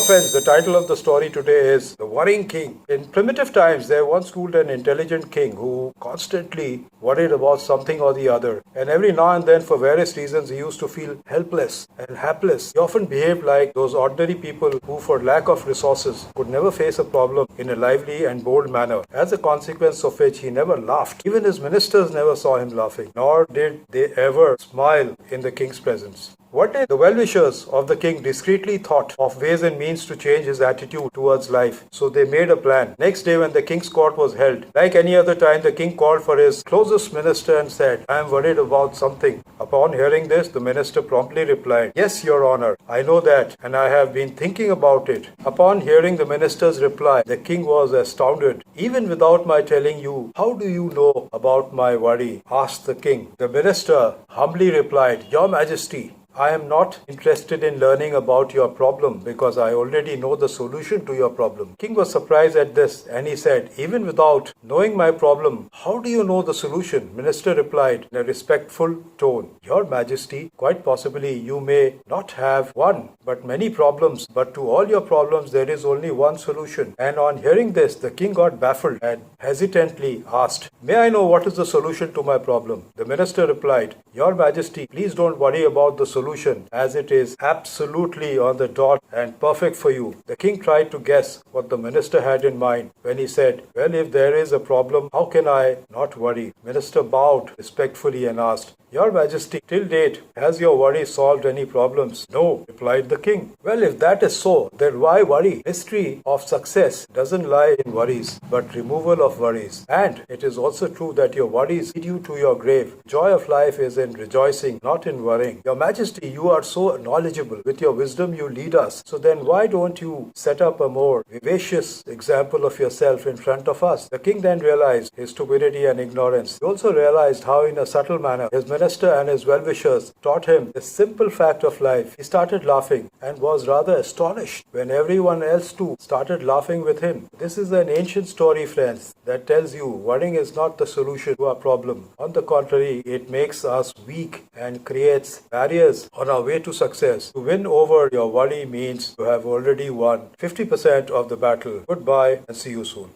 friends, the title of the story today is The Worrying King. In primitive times, there once ruled an intelligent king who constantly worried about something or the other. And every now and then, for various reasons, he used to feel helpless and hapless. He often behaved like those ordinary people who, for lack of resources, could never face a problem in a lively and bold manner. As a consequence of which, he never laughed. Even his ministers never saw him laughing, nor did they ever smile in the king's presence. One day, the well-wishers of the king discreetly thought of ways and means to change his attitude towards life. So they made a plan. Next day, when the king's court was held, like any other time, the king called for his closest minister and said, "I am worried about something." Upon hearing this, the minister promptly replied, "Yes, your honor, I know that, and I have been thinking about it." Upon hearing the minister's reply, the king was astounded. "Even without my telling you, how do you know about my worry?" asked the king. The minister humbly replied, "Your Majesty, I am not interested in learning about your problem because I already know the solution to your problem." King was surprised at this and he said, "Even without knowing my problem, how do you know the solution?" Minister replied in a respectful tone, "Your Majesty, quite possibly you may not have one but many problems, but to all your problems there is only one solution." And on hearing this, the king got baffled and hesitantly asked, "May I know what is the solution to my problem?" The minister replied, "Your Majesty, please don't worry about the solution as it is absolutely on the dot and perfect for you." The king tried to guess what the minister had in mind when he said, "Well, if there is a problem, how can I not worry?" Minister bowed respectfully and asked, "Your Majesty, till date, has your worry solved any problems?" "No," replied the king. "Well, if that is so, then why worry? History of success doesn't lie in worries, but removal of worries. And it is also true that your worries lead you to your grave. Joy of life is in rejoicing, not in worrying. Your Majesty, you are so knowledgeable. With your wisdom, you lead us. So then why don't you set up a more vivacious example of yourself in front of us?" The king then realized his stupidity and ignorance. He also realized how, in a subtle manner, his minister and his well-wishers taught him the simple fact of life. He started laughing and was rather astonished when everyone else too started laughing with him. This is an ancient story, friends, that tells you worrying is not the solution to our problem. On the contrary, it makes us weak and creates barriers on our way to success. To win over your worry means to have already won 50% of the battle. Goodbye and see you soon.